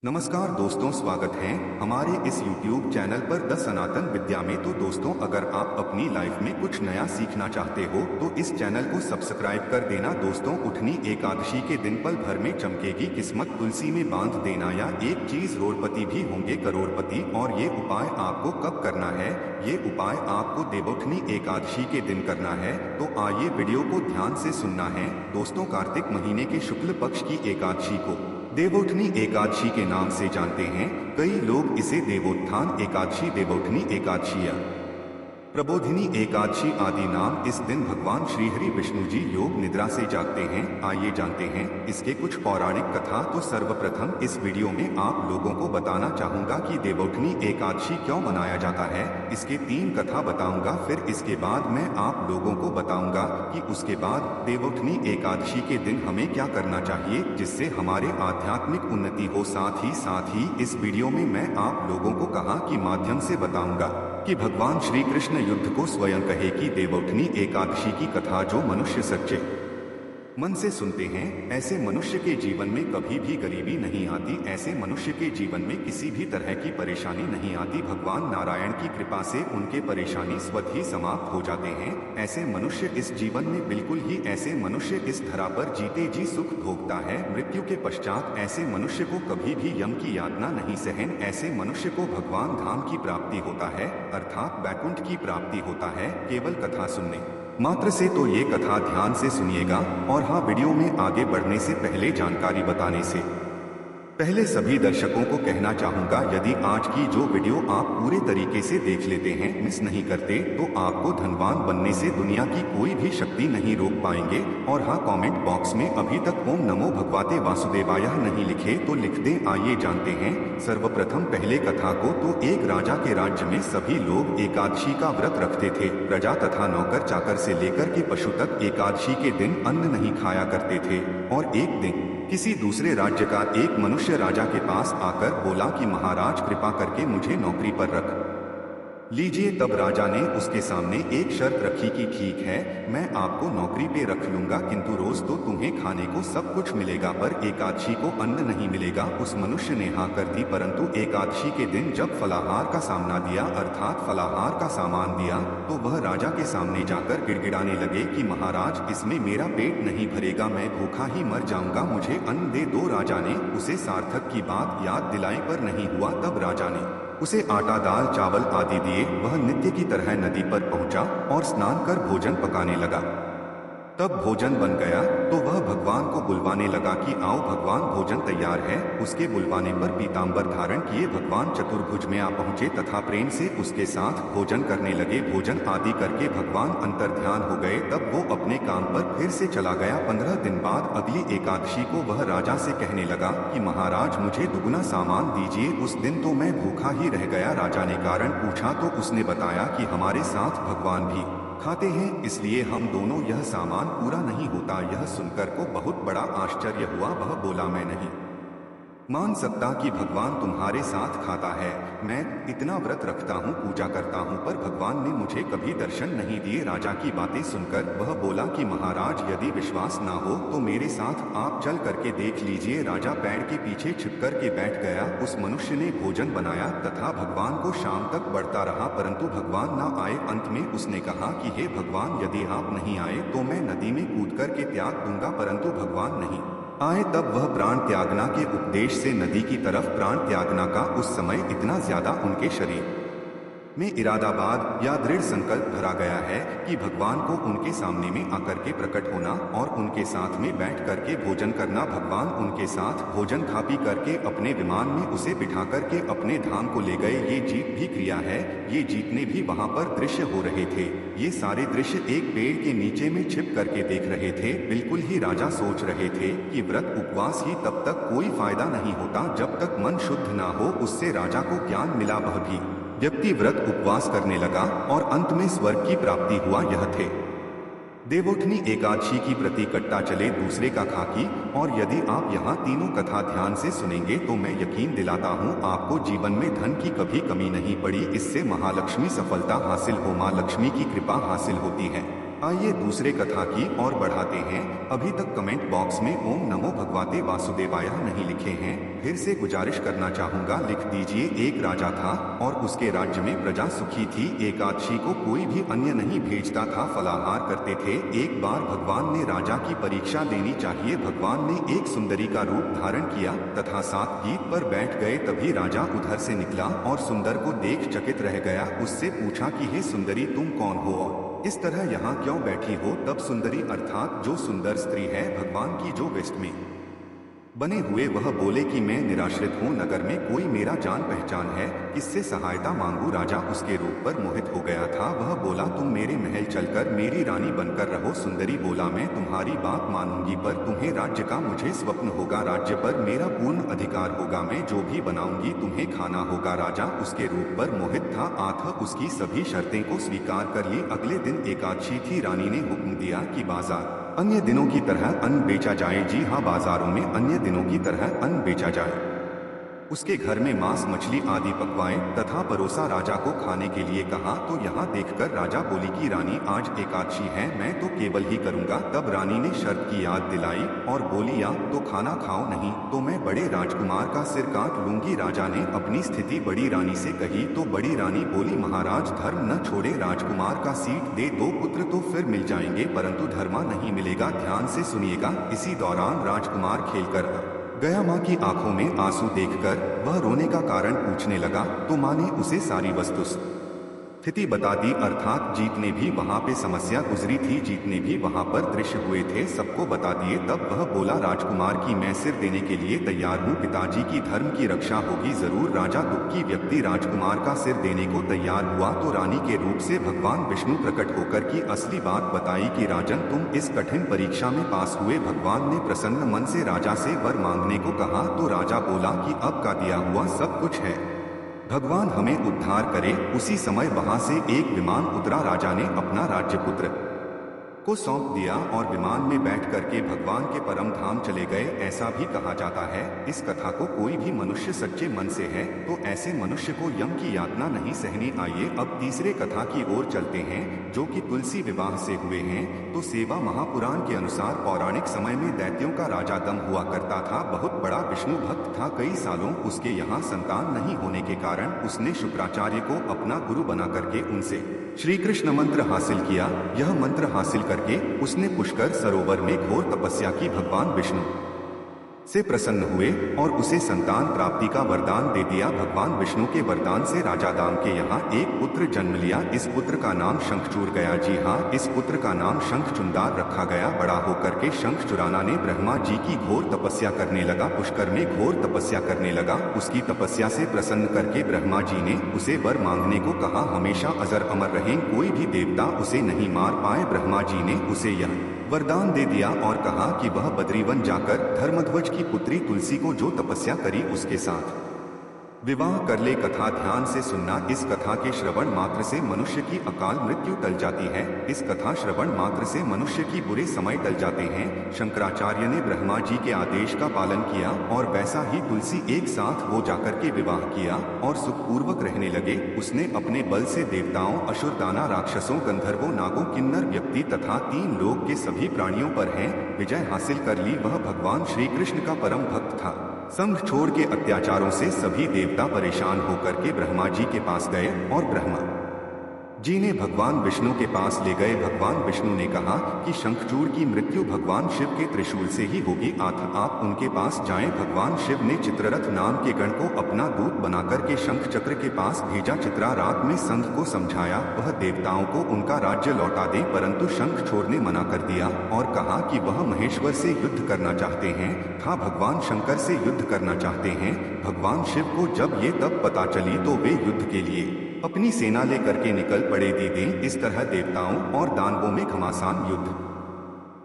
नमस्कार दोस्तों, स्वागत है हमारे इस YouTube चैनल पर द सनातन विद्या में। तो दोस्तों, अगर आप अपनी लाइफ में कुछ नया सीखना चाहते हो तो इस चैनल को सब्सक्राइब कर देना। दोस्तों, उठनी एकादशी के दिन पल भर में चमकेगी किस्मत, तुलसी में बांध देना या एक चीज रोड़पति भी होंगे करोड़पति। और ये उपाय आपको कब करना है? ये उपाय आपको देवोठनी एकादशी के दिन करना है। तो आइए वीडियो को ध्यान से सुनना है। दोस्तों, कार्तिक महीने के शुक्ल पक्ष की एकादशी को देवोठनी एकादशी के नाम से जानते हैं। कई लोग इसे देवोत्थान एकादशी, देवोठनी एकादशी या प्रबोधिनी एकादशी आदि नाम इस दिन भगवान श्रीहरि विष्णु जी योग निद्रा से जागते हैं। आइए जानते हैं इसके कुछ पौराणिक कथा। तो सर्वप्रथम इस वीडियो में आप लोगों को बताना चाहूंगा कि देवोठनी एकादशी क्यों मनाया जाता है। इसके 3 कथा बताऊंगा, फिर इसके बाद मैं आप लोगों को बताऊंगा कि उसके बाद देवोठनी एकादशी के दिन हमें क्या करना चाहिए जिससे हमारे आध्यात्मिक उन्नति हो। साथ ही इस वीडियो में मैं आप लोगों को कहा कि माध्यम से बताऊंगा कि भगवान श्री कृष्ण युद्ध को स्वयं कहे कि देवोठनी एकादशी की कथा जो मनुष्य सच्चे मन से सुनते हैं, ऐसे मनुष्य के जीवन में कभी भी गरीबी नहीं आती। ऐसे मनुष्य के जीवन में किसी भी तरह की परेशानी नहीं आती। भगवान नारायण की कृपा से उनके परेशानी स्वतः ही समाप्त हो जाते हैं। ऐसे मनुष्य इस जीवन में बिल्कुल ही ऐसे मनुष्य इस धरा पर जीते जी सुख भोगता है। मृत्यु के पश्चात ऐसे मनुष्य को कभी भी यम की यातना नहीं सहन। ऐसे मनुष्य को भगवान धाम की प्राप्ति होता है, अर्थात बैकुंठ की प्राप्ति होता है केवल कथा सुनने मात्र से। तो ये कथा ध्यान से सुनिएगा। और हाँ, वीडियो में आगे बढ़ने से पहले जानकारी बताने से पहले सभी दर्शकों को कहना चाहूंगा, यदि आज की जो वीडियो आप पूरे तरीके से देख लेते हैं, मिस नहीं करते, तो आपको धनवान बनने से दुनिया की कोई भी शक्ति नहीं रोक पाएंगे। और हाँ, कमेंट बॉक्स में अभी तक ओम नमो भगवते वासुदेवाय नहीं लिखे तो लिख दें। आइए जानते हैं सर्वप्रथम पहले कथा को। तो एक राजा के राज्य में सभी लोग एकादशी का व्रत रखते थे। प्रजा तथा नौकर चाकर से लेकर के पशु तक एकादशी के दिन अन्न नहीं खाया करते थे। और एक दिन किसी दूसरे राज्य का एक मनुष्य राजा के पास आकर बोला कि महाराज, कृपा करके मुझे नौकरी पर रख लीजिए। तब राजा ने उसके सामने एक शर्त रखी कि ठीक है, मैं आपको नौकरी पे रख लूंगा, किंतु रोज तो तुम्हें खाने को सब कुछ मिलेगा, पर एकादशी को अन्न नहीं मिलेगा। उस मनुष्य ने हाँ कर दी, परंतु एकादशी के दिन जब फलाहार का सामना दिया, अर्थात फलाहार का सामान दिया, तो वह राजा के सामने जाकर गिड़गिड़ाने लगे कि महाराज, इसमें मेरा पेट नहीं भरेगा, मैं भूखा ही मर जाऊंगा, मुझे अन्न दे दो। राजा ने उसे सार्थक की बात याद दिलाई, पर नहीं हुआ। तब राजा ने उसे आटा, दाल, चावल आदि दिए। वह नित्य की तरह नदी पर पहुंचा और स्नान कर भोजन पकाने लगा। तब भोजन बन गया तो वह भगवान को बुलवाने लगा कि आओ भगवान, भोजन तैयार है। उसके बुलवाने पर पीतांबर धारण किए भगवान चतुर्भुज में आ पहुंचे तथा प्रेम से उसके साथ भोजन करने लगे। भोजन आदि करके भगवान अंतर्ध्यान हो गए। तब वो अपने काम पर फिर से चला गया। 15 दिन बाद अगली एकादशी को वह राजा से कहने लगा कि महाराज, मुझे दुगना सामान दीजिए। उस दिन तो मैं भूखा ही रह गया। राजा ने कारण पूछा तो उसने बताया कि हमारे साथ भगवान भी खाते हैं, इसलिए हम दोनों यह सामान पूरा नहीं होता। यह सुनकर को बहुत बड़ा आश्चर्य हुआ। वह बोला, मैं नहीं मान सकता कि भगवान तुम्हारे साथ खाता है। मैं इतना व्रत रखता हूँ, पूजा करता हूँ, पर भगवान ने मुझे कभी दर्शन नहीं दिए। राजा की बातें सुनकर वह बोला कि महाराज, यदि विश्वास ना हो तो मेरे साथ आप चल करके देख लीजिए। राजा पेड़ के पीछे छिप कर के बैठ गया। उस मनुष्य ने भोजन बनाया तथा भगवान को शाम तक बढ़ता रहा, परंतु भगवान ना आए। अंत में उसने कहा कि हे भगवान, यदि आप नहीं आए तो मैं नदी में कूद कर के त्याग दूंगा, परंतु भगवान नहीं आए। तब वह प्राण त्यागना के उपदेश से नदी की तरफ प्राण त्यागना का उस समय इतना ज्यादा उनके शरीर में इरादाबाद या दृढ़ संकल्प भरा गया है कि भगवान को उनके सामने में आकर के प्रकट होना और उनके साथ में बैठ करके भोजन करना। भगवान उनके साथ भोजन खा पी करके अपने विमान में उसे बिठा करके अपने धाम को ले गए। ये जीत भी क्रिया है। ये जीतने भी वहां पर दृश्य हो रहे थे। ये सारे दृश्य एक पेड़ के नीचे में छिप करके देख रहे थे। बिल्कुल ही राजा सोच रहे थे कि व्रत उपवास ही तब तक कोई फायदा नहीं होता जब तक मन शुद्ध ना हो। उससे राजा को ज्ञान मिला। वह भी व्यक्ति व्रत उपवास करने लगा और अंत में स्वर्ग की प्राप्ति हुआ। यह थे देवोठनी एकादशी की प्रति कट्टा चले दूसरे का खाकी। और यदि आप यहाँ तीनों कथा ध्यान से सुनेंगे तो मैं यकीन दिलाता हूँ आपको जीवन में धन की कभी कमी नहीं पड़ी। इससे महालक्ष्मी सफलता हासिल हो, माँ लक्ष्मी की कृपा हासिल होती है। आइए दूसरे कथा की ओर बढ़ाते हैं। अभी तक कमेंट बॉक्स में ओम नमो भगवते वासुदेवाय नहीं लिखे हैं, फिर से गुजारिश करना चाहूंगा, लिख दीजिए। एक राजा था और उसके राज्य में प्रजा सुखी थी। एकादशी को कोई भी अन्य नहीं भेजता था, फलाहार करते थे। एक बार भगवान ने राजा की परीक्षा लेनी चाहिए। भगवान ने एक सुंदरी का रूप धारण किया तथा साथ गीत पर बैठ गए। तभी राजा उधर से निकला और सुंदर को देख चकित रह गया। उससे पूछा कि हे सुंदरी, तुम कौन हो और इस तरह यहाँ क्यों बैठी हो? तब सुंदरी अर्थात जो सुंदर स्त्री है, भगवान की जो वेस्ट में बने हुए, वह बोले कि मैं निराश्रित हूँ, नगर में कोई मेरा जान पहचान है, किससे सहायता मांगू? राजा उसके रूप पर मोहित हो गया था। वह बोला, तुम मेरे महल चलकर मेरी रानी बनकर रहो। सुंदरी बोला, मैं तुम्हारी बात मानूंगी, पर तुम्हें राज्य का मुझे स्वप्न होगा, राज्य पर मेरा पूर्ण अधिकार होगा, मैं जो भी बनाऊंगी तुम्हें खाना होगा। राजा उसके रूप पर मोहित था, अतः उसकी सभी शर्तें को स्वीकार कर ली। अगले दिन एकादशी थी। रानी ने हुक्म दिया कि बाजार अन्य दिनों की तरह अन्न बेचा जाए। जी हाँ, बाजारों में अन्य दिनों की तरह अन्न बेचा जाए। उसके घर में मांस मछली आदि पकवाए तथा परोसा। राजा को खाने के लिए कहा तो यहाँ देखकर राजा बोली कि रानी, आज एकादशी है, मैं तो केवल ही करूँगा। तब रानी ने शर्त की याद दिलाई और बोली, या तो खाना खाओ, नहीं तो मैं बड़े राजकुमार का सिर काट लूंगी। राजा ने अपनी स्थिति बड़ी रानी से कही तो बड़ी रानी बोली, महाराज, धर्म न छोड़े, राजकुमार का सीट दे दो पुत्र तो फिर मिल जाएंगे, परंतु धर्मा नहीं मिलेगा। ध्यान से सुनिएगा। इसी दौरान राजकुमार खेलकर गया। माँ की आंखों में आंसू देखकर वह रोने का कारण पूछने लगा तो माँ ने उसे सारी स्थिति बता दी। अर्थात जीत ने भी वहाँ पे समस्या गुजरी थी, जीत ने भी वहाँ पर दृश्य हुए थे, सबको बता दिए। तब वह बोला, राजकुमार की मैं सिर देने के लिए तैयार हूँ, पिताजी की धर्म की रक्षा होगी जरूर। राजा दुखी व्यक्ति राजकुमार का सिर देने को तैयार हुआ तो रानी के रूप से भगवान विष्णु प्रकट होकर की असली बात बताई कि राजन, तुम इस कठिन परीक्षा में पास हुए। भगवान ने प्रसन्न मन से राजा से वर मांगने को कहा तो राजा बोला कि अब का दिया हुआ सब कुछ है, भगवान हमें उद्धार करे। उसी समय वहां से एक विमान उतरा। राजा ने अपना राज्य पुत्र को सौंप दिया और विमान में बैठ करके भगवान के परम धाम चले गए। ऐसा भी कहा जाता है, इस कथा को कोई भी मनुष्य सच्चे मन से है तो ऐसे मनुष्य को यम की यातना नहीं सहनी। आइए अब तीसरे कथा की ओर चलते हैं, जो कि तुलसी विवाह से हुए हैं। तो सेवा महापुराण के अनुसार पौराणिक समय में दैत्यों का राजा दम हुआ करता था। बहुत बड़ा विष्णु भक्त था। कई सालों उसके यहाँ संतान नहीं होने के कारण उसने शुक्राचार्य को अपना गुरु बना करके उनसे श्री कृष्ण मंत्र हासिल किया। यह मंत्र हासिल करके उसने पुष्कर सरोवर में घोर तपस्या की। भगवान विष्णु से प्रसन्न हुए और उसे संतान प्राप्ति का वरदान दे दिया। भगवान विष्णु के वरदान से राजा दाम के यहाँ एक पुत्र जन्म लिया। इस पुत्र का नाम शंखचूर गया। जी हाँ, इस पुत्र का नाम शंखचुंडार रखा गया। बड़ा होकर के शंखचुराना ने ब्रह्मा जी की घोर तपस्या करने लगा, पुष्कर में घोर तपस्या करने लगा। उसकी तपस्या से प्रसन्न करके ब्रह्मा जी ने उसे वर मांगने को कहा, हमेशा अजर अमर रहें, कोई भी देवता उसे नहीं मार पाए। ब्रह्मा जी ने उसे यह वरदान दे दिया और कहा कि वह बद्रीवन जाकर धर्मध्वज की पुत्री तुलसी को जो तपस्या करी उसके साथ विवाह कर ले। कथा ध्यान से सुनना। इस कथा के श्रवण मात्र से मनुष्य की अकाल मृत्यु टल जाती है। इस कथा श्रवण मात्र से मनुष्य की बुरे समय टल जाते हैं। शंकराचार्य ने ब्रह्मा जी के आदेश का पालन किया और वैसा ही तुलसी एक साथ वो जाकर के विवाह किया और सुखपूर्वक रहने लगे। उसने अपने बल से देवताओं, असुर, दाना, राक्षसों, गंधर्वों, नागों, किन्नर व्यक्ति तथा 3 लोक के सभी प्राणियों पर है विजय हासिल कर ली। वह भगवान श्री कृष्ण का परम भक्त था। संघ छोड़ के अत्याचारों से सभी देवता परेशान होकर के ब्रह्मा जी के पास गए और ब्रह्मा जी ने भगवान विष्णु के पास ले गए। भगवान विष्णु ने कहा कि शंखचूड़ की मृत्यु भगवान शिव के त्रिशूल से ही होगी, आप उनके पास जाएं। भगवान शिव ने चित्ररथ नाम के गण को अपना दूत बनाकर के शंख चक्र के पास भेजा। चित्रा रात में संघ को समझाया वह देवताओं को उनका राज्य लौटा दे, परंतु शंख छोड़ने मना कर दिया और कहा कि वह महेश्वर से युद्ध करना चाहते हैं, भगवान शंकर से युद्ध करना चाहते हैं। भगवान शिव को जब ये तब पता चली तो वे युद्ध के लिए अपनी सेना लेकर के निकल पड़े। दीदी, इस तरह देवताओं और दानवों में घमासान युद्ध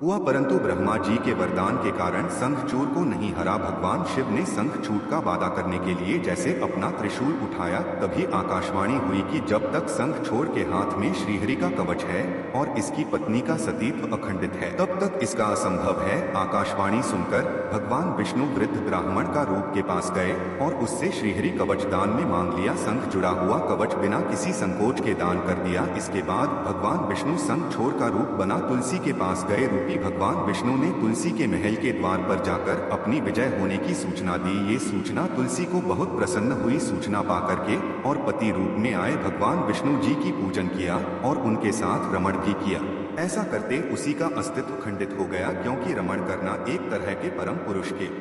हुआ, परंतु ब्रह्मा जी के वरदान के कारण शंखचूड़ को नहीं हरा। भगवान शिव ने शंखचूड़ का वादा करने के लिए जैसे अपना त्रिशूल उठाया, तभी आकाशवाणी हुई कि जब तक शंखचूड़ के हाथ में श्रीहरि का कवच है और इसकी पत्नी का सतीत्व अखंडित है, तब तक इसका असंभव है। आकाशवाणी सुनकर भगवान विष्णु वृद्ध ब्राह्मण का रूप के पास गए और उससे श्रीहरि कवच दान में मांग लिया। संघ जुड़ा हुआ कवच बिना किसी संकोच के दान कर दिया। इसके बाद भगवान विष्णु संघ छोर का रूप बना तुलसी के पास गए। रूपी भगवान विष्णु ने तुलसी के महल के द्वार पर जाकर अपनी विजय होने की सूचना दी। ये सूचना तुलसी को बहुत प्रसन्न हुई। सूचना पाकर के और पति रूप में आए भगवान विष्णु जी की पूजन किया और उनके साथ रमण भी किया। ऐसा करते उसी का अस्तित्व खंडित हो गया, क्योंकि रमण करना एक तरह के परम पुरुष के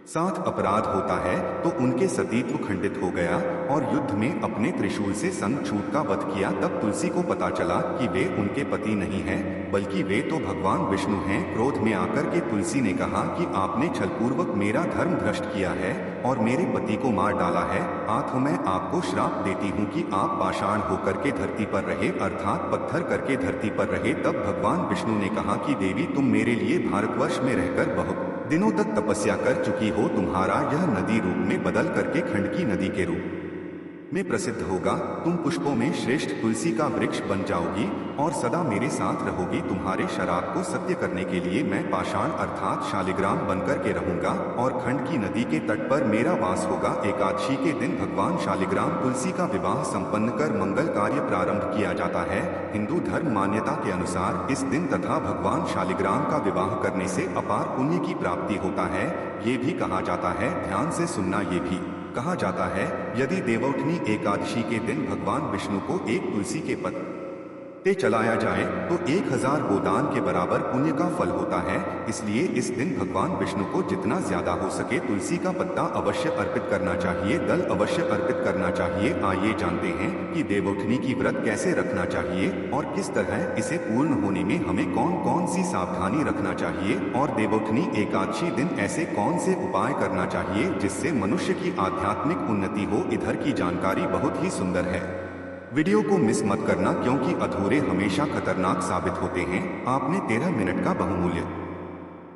साथ अपराध होता है, तो उनके सतीत्व खंडित हो गया और युद्ध में अपने त्रिशूल से संघछूत का वध किया। तब तुलसी को पता चला कि वे उनके पति नहीं हैं, बल्कि वे तो भगवान विष्णु हैं। क्रोध में आकर के तुलसी ने कहा कि आपने छलपूर्वक मेरा धर्म भ्रष्ट किया है और मेरे पति को मार डाला है। आठ मैं आपको श्राप देती हूँ कि आप पाषाण होकर के धरती पर रहे, अर्थात पत्थर करके धरती पर रहे। तब भगवान विष्णु ने कहा कि देवी, तुम मेरे लिए भारतवर्ष में रहकर बहुत दिनों तक तपस्या कर चुकी हो। तुम्हारा यह नदी रूप में बदल करके खंडकी नदी के रूप में प्रसिद्ध होगा। तुम पुष्पों में श्रेष्ठ तुलसी का वृक्ष बन जाओगी और सदा मेरे साथ रहोगी। तुम्हारे शराब को सत्य करने के लिए मैं पाषाण अर्थात शालिग्राम बनकर के रहूंगा और खंडकी नदी के तट पर मेरा वास होगा। एकादशी के दिन भगवान शालिग्राम तुलसी का विवाह संपन्न कर मंगल कार्य प्रारंभ किया जाता है। हिंदू धर्म मान्यता के अनुसार इस दिन तथा भगवान शालिग्राम का विवाह करने से अपार पुण्य की प्राप्ति होता है। ये भी कहा जाता है, ध्यान से सुनना, ये भी कहा जाता है यदि देवउठनी एकादशी के दिन भगवान विष्णु को एक तुलसी के पत्ते चलाया जाए तो 1000 गोदान के बराबर पुण्य का फल होता है। इसलिए इस दिन भगवान विष्णु को जितना ज्यादा हो सके तुलसी का पत्ता अवश्य अर्पित करना चाहिए, दल अवश्य अर्पित करना चाहिए। आइए जानते हैं कि देवउठनी की व्रत कैसे रखना चाहिए और किस तरह इसे पूर्ण होने में हमें कौन कौन सी सावधानी रखना चाहिए और देवउठनी एकादशी दिन ऐसे कौन से उपाय करना चाहिए जिससे मनुष्य की आध्यात्मिक उन्नति हो। इधर की जानकारी बहुत ही सुंदर है, वीडियो को मिस मत करना, क्योंकि अधूरे हमेशा खतरनाक साबित होते हैं। आपने 13 मिनट का बहुमूल्य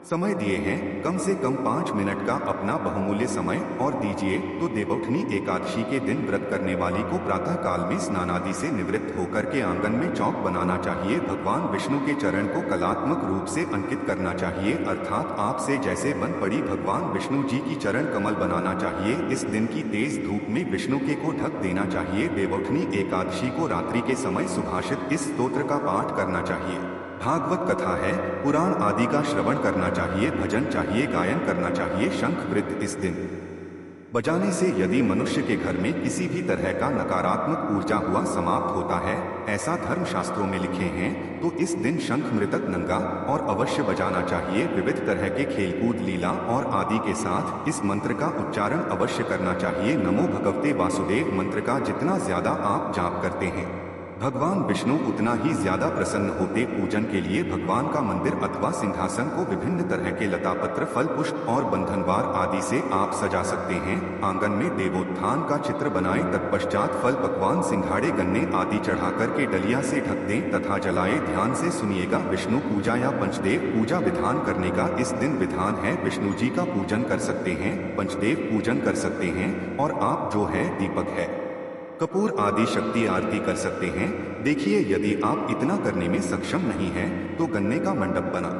समय दिए हैं, कम से कम 5 मिनट का अपना बहुमूल्य समय और दीजिए। तो देवउठनी एकादशी के दिन व्रत करने वाली को प्रातः काल में स्नान आदि से निवृत्त होकर के आंगन में चौक बनाना चाहिए। भगवान विष्णु के चरण को कलात्मक रूप से अंकित करना चाहिए, अर्थात आपसे जैसे बन पड़ी भगवान विष्णु जी की चरण कमल बनाना चाहिए। इस दिन की तेज धूप में विष्णु के को ढक देना चाहिए। देवउठनी एकादशी को रात्रि के समय सुभाषित इस स्तोत्र का पाठ करना चाहिए। भागवत कथा है, पुराण आदि का श्रवण करना चाहिए, भजन चाहिए, गायन करना चाहिए। शंख वृत्त इस दिन बजाने से यदि मनुष्य के घर में किसी भी तरह का नकारात्मक ऊर्जा हुआ समाप्त होता है, ऐसा धर्म शास्त्रों में लिखे हैं, तो इस दिन शंख मृतक नंगा और अवश्य बजाना चाहिए। विविध तरह के खेलकूद, लीला और आदि के साथ इस मंत्र का उच्चारण अवश्य करना चाहिए। नमो भगवते वासुदेव मंत्र का जितना ज्यादा आप जाप करते हैं, भगवान विष्णु उतना ही ज्यादा प्रसन्न होते। पूजन के लिए भगवान का मंदिर अथवा सिंहासन को विभिन्न तरह के लता पत्र, फल, पुष्प और बंधनवार आदि से आप सजा सकते हैं। आंगन में देवोत्थान का चित्र बनाएं, तत्पश्चात फल, पकवान, सिंघाड़े, गन्ने आदि चढ़ा करके डलिया से ढक दें तथा जलाएं। ध्यान से सुनिएगा, विष्णु पूजा या पंचदेव पूजा विधान करने का इस दिन विधान है। विष्णु जी का पूजन कर सकते हैं, पंचदेव पूजन कर सकते हैं और आप जो है दीपक है, कपूर आदि शक्ति आरती कर सकते हैं। देखिए, यदि आप इतना करने में सक्षम नहीं हैं, तो गन्ने का मंडप बना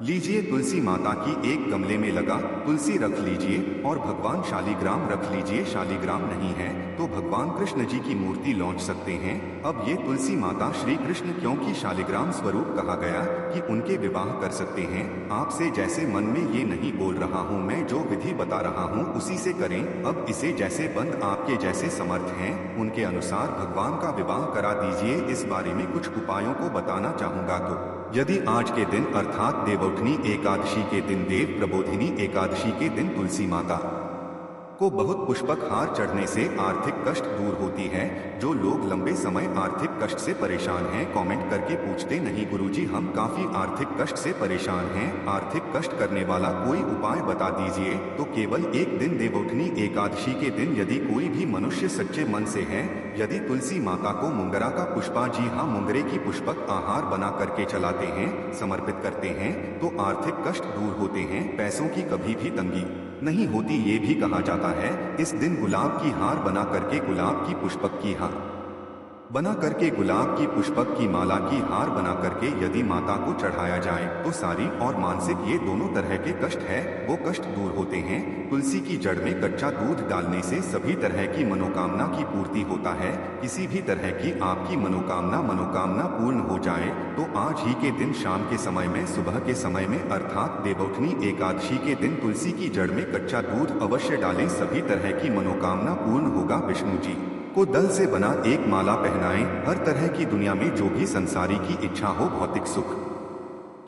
लीजिए, तुलसी माता की एक गमले में लगा तुलसी रख लीजिए और भगवान शालिग्राम रख लीजिए। शालिग्राम नहीं है तो भगवान कृष्ण जी की मूर्ति लौट सकते हैं। अब ये तुलसी माता श्री कृष्ण, क्योंकि शालिग्राम स्वरूप कहा गया कि उनके विवाह कर सकते हैं। आपसे जैसे मन में ये नहीं बोल रहा हूँ, मैं जो विधि बता रहा हूँ उसी से करें। अब इसे जैसे बंद आपके जैसे समर्थ हैं उनके अनुसार भगवान का विवाह करा दीजिए। इस बारे में कुछ उपायों को बताना चाहूंगा। तो यदि आज के दिन अर्थात देवउठनी एकादशी के दिन, देव प्रबोधिनी एकादशी के दिन तुलसी माता को बहुत पुष्पक हार चढ़ने से आर्थिक कष्ट दूर होती है। जो लोग लंबे समय आर्थिक कष्ट से परेशान हैं, कमेंट करके पूछते नहीं गुरुजी हम काफी आर्थिक कष्ट से परेशान हैं, आर्थिक कष्ट करने वाला कोई उपाय बता दीजिए। तो केवल एक दिन देवउठनी एकादशी के दिन यदि कोई भी मनुष्य सच्चे मन से है, यदि तुलसी माता को मुंगरा का पुष्पा, जी हाँ मुंगरे की पुष्पक आहार बना करके चलाते हैं, समर्पित करते हैं, तो आर्थिक कष्ट दूर होते हैं, पैसों की कभी भी तंगी नहीं होती। ये भी कहा जाता है इस दिन गुलाब की हार बना करके, गुलाब की पुष्पक की हार बना करके गुलाब की पुष्पक की माला की हार बना करके यदि माता को चढ़ाया जाए तो शारीरिक और मानसिक ये दोनों तरह के कष्ट है वो कष्ट दूर होते हैं। तुलसी की जड़ में कच्चा दूध डालने से सभी तरह की मनोकामना की पूर्ति होता है। किसी भी तरह की आपकी मनोकामना पूर्ण हो जाए तो आज ही के दिन शाम के समय में सुबह के समय में अर्थात देवउठनी एकादशी के दिन तुलसी की जड़ में कच्चा दूध अवश्य डालें, सभी तरह की मनोकामना पूर्ण होगा। विष्णु जी को दल से बना एक माला पहनाएं। हर तरह की दुनिया में जो भी संसारी की इच्छा हो, भौतिक सुख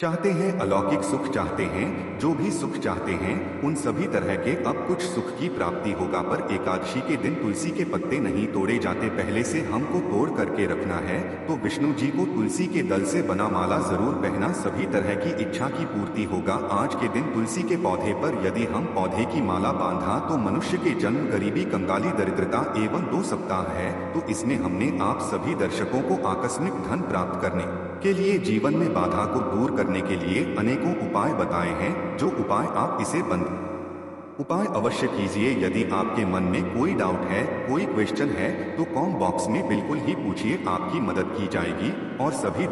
चाहते हैं, अलौकिक सुख चाहते हैं, जो भी सुख चाहते हैं उन सभी तरह के अब कुछ सुख की प्राप्ति होगा। पर एकादशी के दिन तुलसी के पत्ते नहीं तोड़े जाते, पहले से हमको तोड़ करके रखना है। तो विष्णु जी को तुलसी के दल से बना माला जरूर पहना, सभी तरह की इच्छा की पूर्ति होगा। आज के दिन तुलसी के पौधे पर यदि हम पौधे की माला बांधा तो मनुष्य के जन्म, गरीबी, कंगाली, दरिद्रता एवं 2 सप्ताह है। तो इसमें हमने आप सभी दर्शकों को आकस्मिक धन प्राप्त करने के लिए, जीवन में बाधा को दूर करने के लिए अनेकों उपाय बताए हैं। जो उपाय आप इसे बंद उपाय अवश्य कीजिए। यदि आपके मन में कोई डाउट है, कोई क्वेश्चन है तो कमेंट बॉक्स में बिल्कुल ही पूछिए, आपकी मदद की जाएगी। और सभी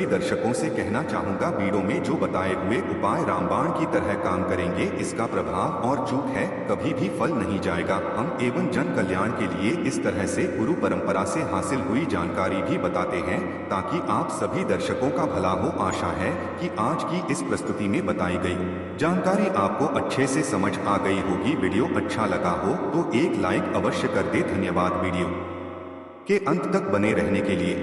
दर्शकों से कहना चाहूंगा, वीडियो में जो बताए हुए उपाय रामबाण की तरह काम करेंगे। इसका प्रभाव और चूक है कभी भी फल नहीं जाएगा। हम एवं जन कल्याण के लिए इस तरह से गुरु परंपरा से हासिल हुई जानकारी भी बताते हैं ताकि आप सभी दर्शकों का भला हो। आशा है कि आज की इस प्रस्तुति में बताई गई जानकारी आपको अच्छे से समझ आ गई होगी। वीडियो अच्छा लगा हो तो एक लाइक अवश्य कर दे। धन्यवाद वीडियो के अंत तक बने रहने के लिए।